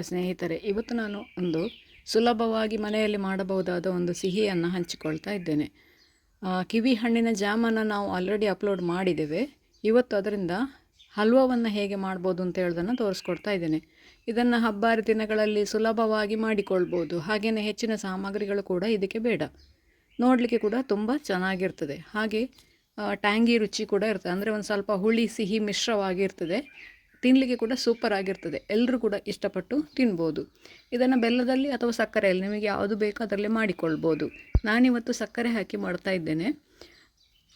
ನಮಸ್ಕಾರ ಸ್ನೇಹಿತರೆ. ಇವತ್ತು ನಾನು ಒಂದು ಸುಲಭವಾಗಿ ಮನೆಯಲ್ಲಿ ಮಾಡಬಹುದಾದ ಒಂದು ಸಿಹಿಯನ್ನು ಹಂಚಿಕೊಳ್ತಾ ಇದ್ದೇನೆ. ಕಿವಿ ಹಣ್ಣಿನ ಜಾಮನ್ನು ನಾವು ಆಲ್ರೆಡಿ ಅಪ್ಲೋಡ್ ಮಾಡಿದ್ದೇವೆ. ಇವತ್ತು ಅದರಿಂದ ಹಲ್ವವನ್ನು ಹೇಗೆ ಮಾಡ್ಬೋದು ಅಂತ ಹೇಳೋದನ್ನು ತೋರಿಸ್ಕೊಡ್ತಾ ಇದ್ದೇನೆ. ಇದನ್ನು ಹಬ್ಬ ದಿನಗಳಲ್ಲಿ ಸುಲಭವಾಗಿ ಮಾಡಿಕೊಳ್ಬೋದು. ಹಾಗೆಯೇ ಹೆಚ್ಚಿನ ಸಾಮಗ್ರಿಗಳು ಕೂಡ ಇದಕ್ಕೆ ಬೇಡ. ನೋಡಲಿಕ್ಕೆ ಕೂಡ ತುಂಬ ಚೆನ್ನಾಗಿರ್ತದೆ. ಹಾಗೆ ಟ್ಯಾಂಗಿ ರುಚಿ ಕೂಡ ಇರ್ತದೆ. ಅಂದರೆ ಒಂದು ಸ್ವಲ್ಪ ಹುಳಿ ಸಿಹಿ ಮಿಶ್ರವಾಗಿರ್ತದೆ. ತಿನ್ನಲಿಕ್ಕೆ ಕೂಡ ಸೂಪರ್ ಆಗಿರ್ತದೆ. ಎಲ್ಲರೂ ಕೂಡ ಇಷ್ಟಪಟ್ಟು ತಿನ್ಬೋದು. ಇದನ್ನು ಬೆಲ್ಲದಲ್ಲಿ ಅಥವಾ ಸಕ್ಕರೆಯಲ್ಲಿ ನಿಮಗೆ ಯಾವುದು ಬೇಕೋ ಅದರಲ್ಲಿ ಮಾಡಿಕೊಳ್ಬೋದು. ನಾನಿವತ್ತು ಸಕ್ಕರೆ ಹಾಕಿ ಮಾಡ್ತಾ ಇದ್ದೇನೆ.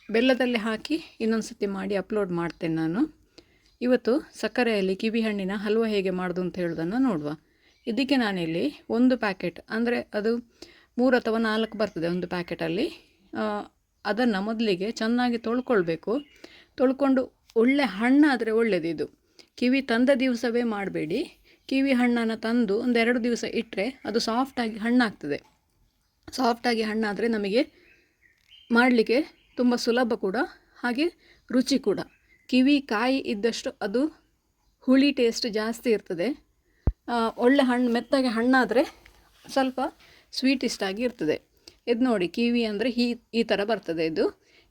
ಬೆಲ್ಲದಲ್ಲಿ ಹಾಕಿ ಇನ್ನೊಂದು ಸತಿ ಮಾಡಿ ಅಪ್ಲೋಡ್ ಮಾಡ್ತೇನೆ ನಾನು. ಇವತ್ತು ಸಕ್ಕರೆಯಲ್ಲಿ ಕಿವಿ ಹಣ್ಣಿನ ಹಲ್ವ ಹೇಗೆ ಮಾಡೋದು ಅಂತ ಹೇಳೋದನ್ನು ನೋಡುವ. ಇದಕ್ಕೆ ನಾನಿಲ್ಲಿ ಒಂದು ಪ್ಯಾಕೆಟ್, ಅಂದರೆ ಅದು 3 ಅಥವಾ 4 ಬರ್ತದೆ ಒಂದು ಪ್ಯಾಕೆಟಲ್ಲಿ. ಅದನ್ನು ಮೊದಲಿಗೆ ಚೆನ್ನಾಗಿ ತೊಳ್ಕೊಳ್ಬೇಕು. ತೊಳ್ಕೊಂಡು ಒಳ್ಳೆ ಹಣ್ಣಾದರೆ ಒಳ್ಳೆಯದಿದು. ಕಿವಿ ತಂದ ದಿವಸವೇ ಮಾಡಬೇಡಿ. ಕಿವಿ ಹಣ್ಣನ್ನು ತಂದು ಒಂದು 2 ದಿವಸ ಇಟ್ಟರೆ ಅದು ಸಾಫ್ಟಾಗಿ ಹಣ್ಣಾಗ್ತದೆ. ಸಾಫ್ಟಾಗಿ ಹಣ್ಣಾದರೆ ನಮಗೆ ಮಾಡಲಿಕ್ಕೆ ತುಂಬ ಸುಲಭ ಕೂಡ, ಹಾಗೆ ರುಚಿ ಕೂಡ. ಕಿವಿ ಕಾಯಿ ಇದ್ದಷ್ಟು ಅದು ಹುಳಿ ಟೇಸ್ಟ್ ಜಾಸ್ತಿ ಇರ್ತದೆ. ಒಳ್ಳೆ ಹಣ್ಣು ಮೆತ್ತಗೆ ಹಣ್ಣಾದರೆ ಸ್ವಲ್ಪ ಸ್ವೀಟಿಸ್ಟಾಗಿ ಇರ್ತದೆ. ಇದು ನೋಡಿ, ಕಿವಿ ಅಂದರೆ ಈ ಥರ ಬರ್ತದೆ ಇದು.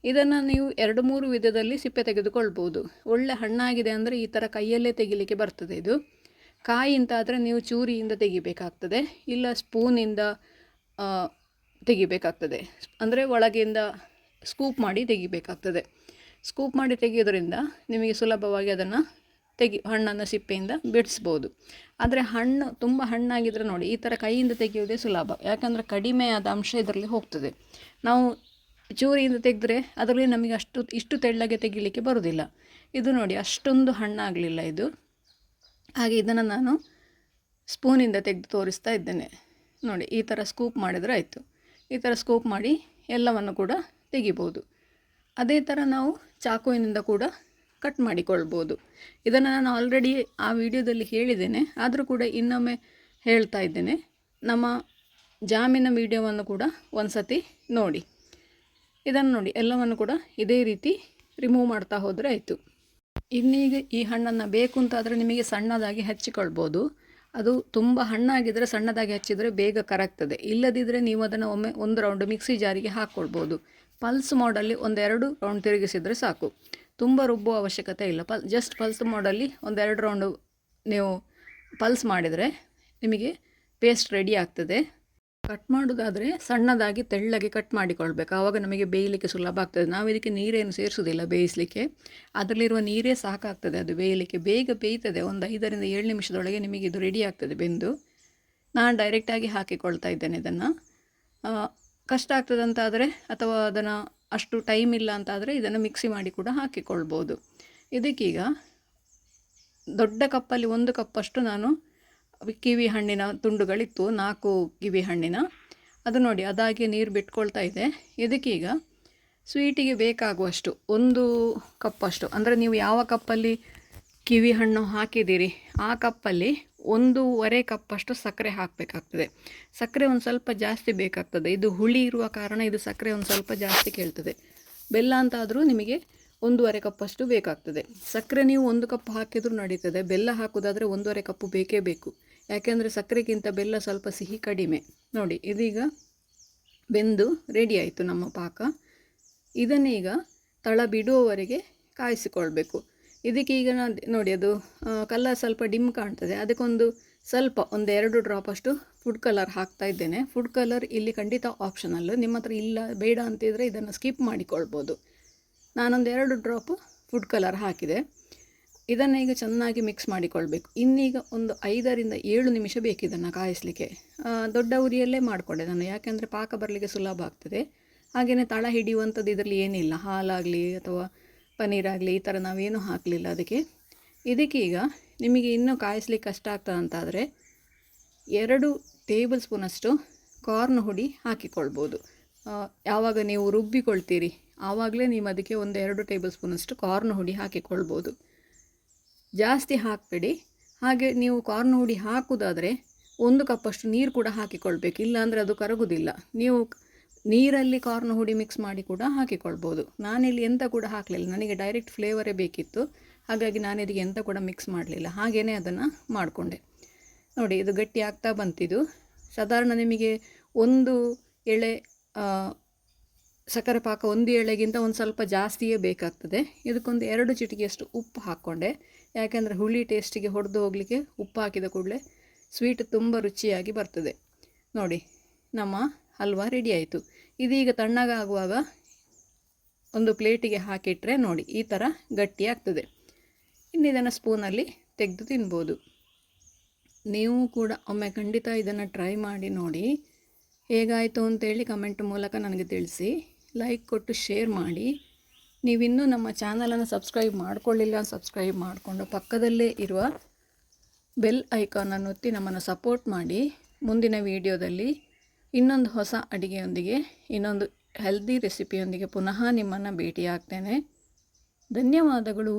ಇದನ್ನು ನೀವು 2-3 ವಿಧದಲ್ಲಿ ಸಿಪ್ಪೆ ತೆಗೆದುಕೊಳ್ಬೋದು. ಒಳ್ಳೆ ಹಣ್ಣಾಗಿದೆ ಅಂದರೆ ಈ ಥರ ಕೈಯಲ್ಲೇ ತೆಗಿಲಿಕ್ಕೆ ಬರ್ತದೆ ಇದು. ಕಾಯಿ ಅಂತಾದರೆ ನೀವು ಚೂರಿಯಿಂದ ತೆಗಿಬೇಕಾಗ್ತದೆ, ಇಲ್ಲ ಸ್ಪೂನಿಂದ ತೆಗಿಬೇಕಾಗ್ತದೆ. ಅಂದರೆ ಒಳಗಿಂದ ಸ್ಕೂಪ್ ಮಾಡಿ ತೆಗಿಬೇಕಾಗ್ತದೆ. ಸ್ಕೂಪ್ ಮಾಡಿ ತೆಗೆಯೋದ್ರಿಂದ ನಿಮಗೆ ಸುಲಭವಾಗಿ ಅದನ್ನು ಹಣ್ಣನ್ನು ಸಿಪ್ಪೆಯಿಂದ ಬಿಡಿಸ್ಬೋದು. ಆದರೆ ಹಣ್ಣು ತುಂಬ ಹಣ್ಣಾಗಿದ್ದರೆ ನೋಡಿ, ಈ ಥರ ಕೈಯಿಂದ ತೆಗೆಯೋದೇ ಸುಲಭ. ಯಾಕಂದರೆ ಕಡಿಮೆಯಾದ ಅಂಶ ಇದರಲ್ಲಿ ಹೋಗ್ತದೆ. ನಾವು ಚೂರಿಯಿಂದ ತೆಗೆದ್ರೆ ಅದರಲ್ಲಿ ನಮಗೆ ಇಷ್ಟು ತೆಳ್ಳಗೆ ತೆಗಿಲಿಕ್ಕೆ ಬರೋದಿಲ್ಲ. ಇದು ನೋಡಿ, ಅಷ್ಟೊಂದು ಹಣ್ಣಾಗಲಿಲ್ಲ ಇದು. ಹಾಗೆ ಇದನ್ನು ನಾನು ಸ್ಪೂನಿಂದ ತೆಗೆದು ತೋರಿಸ್ತಾ ಇದ್ದೇನೆ. ನೋಡಿ, ಈ ಥರ ಸ್ಕೂಪ್ ಮಾಡಿದರೆ ಆಯಿತು. ಈ ಥರ ಸ್ಕೂಪ್ ಮಾಡಿ ಎಲ್ಲವನ್ನು ಕೂಡ ತೆಗಿಬೋದು. ಅದೇ ಥರ ನಾವು ಚಾಕುವಿನಿಂದ ಕೂಡ ಕಟ್ ಮಾಡಿಕೊಳ್ಬೋದು. ಇದನ್ನು ನಾನು ಆಲ್ರೆಡಿ ಆ ವಿಡಿಯೋದಲ್ಲಿ ಹೇಳಿದ್ದೇನೆ, ಆದರೂ ಕೂಡ ಇನ್ನೊಮ್ಮೆ ಹೇಳ್ತಾ ಇದ್ದೇನೆ. ನಮ್ಮ ಜಾಮಿನ ವಿಡಿಯೋವನ್ನು ಕೂಡ ಒಂದು ಸತಿ ನೋಡಿ. ಇದನ್ನು ನೋಡಿ, ಎಲ್ಲವನ್ನು ಕೂಡ ಇದೇ ರೀತಿ ರಿಮೂವ್ ಮಾಡ್ತಾ ಹೋದರೆ ಆಯಿತು. ಇನ್ನೀಗ ಈ ಹಣ್ಣನ್ನು ಬೇಕು ಅಂತಾದರೆ ನಿಮಗೆ ಸಣ್ಣದಾಗಿ ಹಚ್ಚಿಕೊಳ್ಬೋದು. ಅದು ತುಂಬ ಹಣ್ಣಾಗಿದ್ದರೆ ಸಣ್ಣದಾಗಿ ಹಚ್ಚಿದರೆ ಬೇಗ ಕರಗ್ತದೆ. ಇಲ್ಲದಿದ್ದರೆ ನೀವು ಅದನ್ನು ಒಮ್ಮೆ 1 ರೌಂಡ್ ಮಿಕ್ಸಿ ಜಾರಿಗೆ ಹಾಕ್ಕೊಳ್ಬೋದು. ಪಲ್ಸ್ ಮೋಡಲ್ಲಿ 1-2 ರೌಂಡ್ ತಿರುಗಿಸಿದರೆ ಸಾಕು. ತುಂಬ ರುಬ್ಬುವ ಅವಶ್ಯಕತೆ ಇಲ್ಲ. ಜಸ್ಟ್ ಪಲ್ಸ್ ಮೋಡಲ್ಲಿ 1-2 ರೌಂಡು ನೀವು ಪಲ್ಸ್ ಮಾಡಿದರೆ ನಿಮಗೆ ಪೇಸ್ಟ್ ರೆಡಿ ಆಗ್ತದೆ. ಕಟ್ ಮಾಡೋದಾದರೆ ಸಣ್ಣದಾಗಿ ತೆಳ್ಳಗೆ ಕಟ್ ಮಾಡಿಕೊಳ್ಬೇಕು. ಆವಾಗ ನಮಗೆ ಬೇಯಲಿಕ್ಕೆ ಸುಲಭ ಆಗ್ತದೆ. ನಾವು ಇದಕ್ಕೆ ನೀರೇನು ಸೇರಿಸೋದಿಲ್ಲ ಬೇಯಿಸಲಿಕ್ಕೆ. ಅದರಲ್ಲಿರುವ ನೀರೇ ಸಾಕಾಗ್ತದೆ ಅದು ಬೇಯಲಿಕ್ಕೆ. ಬೇಗ ಬೇಯ್ತದೆ. ಒಂದು 5-7 ನಿಮಿಷದೊಳಗೆ ನಿಮಗೆ ಇದು ರೆಡಿ ಆಗ್ತದೆ ಬೆಂದು. ನಾನು ಡೈರೆಕ್ಟಾಗಿ ಹಾಕಿಕೊಳ್ತಾ ಇದ್ದೇನೆ ಇದನ್ನು. ಕಷ್ಟ ಆಗ್ತದಂತಾದರೆ ಅಥವಾ ಅದನ್ನು ಅಷ್ಟು ಟೈಮ್ ಇಲ್ಲ ಅಂತಾದರೆ ಇದನ್ನು ಮಿಕ್ಸಿ ಮಾಡಿ ಕೂಡ ಹಾಕಿಕೊಳ್ಬೋದು. ಇದಕ್ಕೀಗ ದೊಡ್ಡ ಕಪ್ಪಲ್ಲಿ 1 ಕಪ್ಪಷ್ಟು ನಾನು ಕಿವಿ ಹಣ್ಣಿನ ತುಂಡುಗಳಿತ್ತು, 4 ಕಿವಿ ಹಣ್ಣಿನ. ಅದು ನೋಡಿ, ಅದಾಗಿ ನೀರು ಬಿಟ್ಕೊಳ್ತಾ ಇದೆ. ಇದಕ್ಕೀಗ ಸ್ವೀಟಿಗೆ ಬೇಕಾಗುವಷ್ಟು 1 ಕಪ್ಪಷ್ಟು, ಅಂದರೆ ನೀವು ಯಾವ ಕಪ್ಪಲ್ಲಿ ಕಿವಿ ಹಣ್ಣು ಹಾಕಿದ್ದೀರಿ ಆ ಕಪ್ಪಲ್ಲಿ 1.5 ಕಪ್ಪಷ್ಟು ಸಕ್ಕರೆ ಹಾಕಬೇಕಾಗ್ತದೆ. ಸಕ್ಕರೆ ಒಂದು ಸ್ವಲ್ಪ ಜಾಸ್ತಿ ಬೇಕಾಗ್ತದೆ. ಇದು ಹುಳಿ ಇರುವ ಕಾರಣ ಇದು ಸಕ್ಕರೆ ಒಂದು ಸ್ವಲ್ಪ ಜಾಸ್ತಿ ಕೇಳ್ತದೆ. ಬೆಲ್ಲ ಅಂತಾದರೂ ನಿಮಗೆ 1.5 ಕಪ್ಪಷ್ಟು ಬೇಕಾಗ್ತದೆ. ಸಕ್ಕರೆ ನೀವು 1 ಕಪ್ ಹಾಕಿದರೂ ನಡೀತದೆ. ಬೆಲ್ಲ ಹಾಕೋದಾದರೆ 1.5 ಕಪ್ಪು ಬೇಕೇ ಬೇಕು. ಯಾಕೆಂದರೆ ಸಕ್ಕರೆಗಿಂತ ಬೆಲ್ಲ ಸ್ವಲ್ಪ ಸಿಹಿ ಕಡಿಮೆ. ನೋಡಿ, ಇದೀಗ ಬೆಂದು ರೆಡಿ ಆಯಿತು ನಮ್ಮ ಪಾಕ. ಇದನ್ನೀಗ ತಳ ಬಿಡುವವರೆಗೆ ಕಾಯಿಸಿಕೊಳ್ಬೇಕು. ಇದಕ್ಕೀಗ ನೋಡಿ, ಅದು ಕಲರ್ ಸ್ವಲ್ಪ ಡಿಮ್ ಕಾಣ್ತದೆ. ಅದಕ್ಕೊಂದು ಸ್ವಲ್ಪ 1-2 ಡ್ರಾಪಷ್ಟು ಫುಡ್ ಕಲರ್ ಹಾಕ್ತಾ ಇದ್ದೇನೆ. ಫುಡ್ ಕಲರ್ ಇಲ್ಲಿ ಖಂಡಿತ ಆಪ್ಷನಲ್. ನಿಮ್ಮ ಹತ್ರ ಇಲ್ಲ ಬೇಡ ಅಂತಿದ್ರೆ ಇದನ್ನು ಸ್ಕಿಪ್ ಮಾಡಿಕೊಳ್ಬೋದು. ನಾನೊಂದು 2 ಡ್ರಾಪ್ ಫುಡ್ ಕಲರ್ ಹಾಕಿದೆ. ಇದನ್ನು ಈಗ ಚೆನ್ನಾಗಿ ಮಿಕ್ಸ್ ಮಾಡಿಕೊಳ್ಬೇಕು. ಇನ್ನೀಗ ಒಂದು 5-7 ನಿಮಿಷ ಬೇಕು ಇದನ್ನು ಕಾಯಿಸಲಿಕ್ಕೆ. ದೊಡ್ಡ ಉರಿಯಲ್ಲೇ ಮಾಡಿಕೊಂಡೆ ನಾನು, ಯಾಕೆಂದರೆ ಪಾಕ ಬರಲಿಕ್ಕೆ ಸುಲಭ ಆಗ್ತದೆ. ಹಾಗೆಯೇ ತಳ ಹಿಡಿಯುವಂಥದ್ದು ಇದರಲ್ಲಿ ಏನಿಲ್ಲ. ಹಾಲಾಗಲಿ ಅಥವಾ ಪನ್ನೀರಾಗಲಿ ಈ ಥರ ನಾವೇನು ಹಾಕಲಿಲ್ಲ ಅದಕ್ಕೆ. ಇದಕ್ಕೀಗ ನಿಮಗೆ ಇನ್ನೂ ಕಾಯಿಸ್ಲಿಕ್ಕೆ ಕಷ್ಟ ಆಗ್ತದೆ ಅಂತಾದರೆ 2 ಟೇಬಲ್ ಸ್ಪೂನಷ್ಟು ಕಾರ್ನ್ ಹುಡಿ ಹಾಕಿಕೊಳ್ಬೋದು. ಯಾವಾಗ ನೀವು ರುಬ್ಬಿಕೊಳ್ತೀರಿ ಆವಾಗಲೇ ನೀವು ಅದಕ್ಕೆ 1-2 ಟೇಬಲ್ ಸ್ಪೂನಷ್ಟು ಕಾರ್ನ್ ಹುಡಿ ಹಾಕಿಕೊಳ್ಬೋದು. ಜಾಸ್ತಿ ಹಾಕಬೇಡಿ. ಹಾಗೆ ನೀವು ಕಾರ್ನ್ ಹುಡಿ ಹಾಕೋದಾದರೆ 1 ಕಪ್ಪಷ್ಟು ನೀರು ಕೂಡ ಹಾಕಿಕೊಳ್ಬೇಕು. ಇಲ್ಲಾಂದರೆ ಅದು ಕರಗುವುದಿಲ್ಲ. ನೀವು ನೀರಲ್ಲಿ ಕಾರ್ನ್ ಹುಡಿ ಮಿಕ್ಸ್ ಮಾಡಿ ಕೂಡ ಹಾಕಿಕೊಳ್ಬೋದು. ನಾನಿಲ್ಲಿ ಎಂತ ಕೂಡ ಹಾಕಲಿಲ್ಲ, ನನಗೆ ಡೈರೆಕ್ಟ್ ಫ್ಲೇವರೇ ಬೇಕಿತ್ತು. ಹಾಗಾಗಿ ನಾನು ಇದಕ್ಕೆ ಎಂತ ಕೂಡ ಮಿಕ್ಸ್ ಮಾಡಲಿಲ್ಲ, ಹಾಗೆಯೇ ಅದನ್ನು ಮಾಡಿಕೊಂಡೆ. ನೋಡಿ ಇದು ಗಟ್ಟಿ ಆಗ್ತಾ ಬಂತಿದ್ದು. ಸಾಧಾರಣ ನಿಮಗೆ ಒಂದು ಎಳೆ ಸಕ್ಕರೆ ಪಾಕ, ಒಂದು ಎಳೆಗಿಂತ ಒಂದು ಸ್ವಲ್ಪ ಜಾಸ್ತಿಯೇ ಬೇಕಾಗ್ತದೆ. ಇದಕ್ಕೊಂದು 2 ಚಿಟಿಕೆಯಷ್ಟು ಉಪ್ಪು ಹಾಕ್ಕೊಂಡೆ, ಯಾಕೆಂದರೆ ಹುಳಿ ಟೇಸ್ಟಿಗೆ ಹೊಡೆದು ಹೋಗಲಿಕ್ಕೆ ಉಪ್ಪು ಹಾಕಿದ ಕೂಡಲೇ ಸ್ವೀಟ್ ತುಂಬ ರುಚಿಯಾಗಿ ಬರ್ತದೆ. ನೋಡಿ ನಮ್ಮ ಹಲ್ವಾ ರೆಡಿ ಆಯಿತು. ಇದೀಗ ತಣ್ಣಗಾಗುವಾಗ ಒಂದು ಪ್ಲೇಟಿಗೆ ಹಾಕಿಟ್ರೆ ನೋಡಿ ಈ ಥರ ಗಟ್ಟಿ ಆಗ್ತದೆ. ಇನ್ನು ಇದನ್ನು ಸ್ಪೂನಲ್ಲಿ ತೆಗೆದು ತಿನ್ಬೋದು. ನೀವು ಕೂಡ ಒಮ್ಮೆ ಖಂಡಿತ ಇದನ್ನು ಟ್ರೈ ಮಾಡಿ ನೋಡಿ. ಹೇಗಾಯಿತು ಅಂತೇಳಿ ಕಮೆಂಟ್ ಮೂಲಕ ನನಗೆ ತಿಳಿಸಿ. ಲೈಕ್ ಕೊಟ್ಟು ಶೇರ್ ಮಾಡಿ. ನೀವಿನ್ನೂ ನಮ್ಮ ಚಾನಲನ್ನು ಸಬ್ಸ್ಕ್ರೈಬ್ ಮಾಡಿಕೊಳ್ಳಿಲ್ಲ, ಸಬ್ಸ್ಕ್ರೈಬ್ ಮಾಡಿಕೊಂಡು ಪಕ್ಕದಲ್ಲೇ ಇರುವ ಬೆಲ್ ಐಕಾನನ್ನು ಒತ್ತಿ ನಮ್ಮನ್ನು ಸಪೋರ್ಟ್ ಮಾಡಿ. ಮುಂದಿನ ವಿಡಿಯೋದಲ್ಲಿ ಇನ್ನೊಂದು ಹೊಸ ಅಡುಗೆಯೊಂದಿಗೆ, ಇನ್ನೊಂದು ಹೆಲ್ದಿ ರೆಸಿಪಿಯೊಂದಿಗೆ ಪುನಃ ನಿಮ್ಮನ್ನು ಭೇಟಿಯಾಗ್ತೇನೆ. ಧನ್ಯವಾದಗಳು.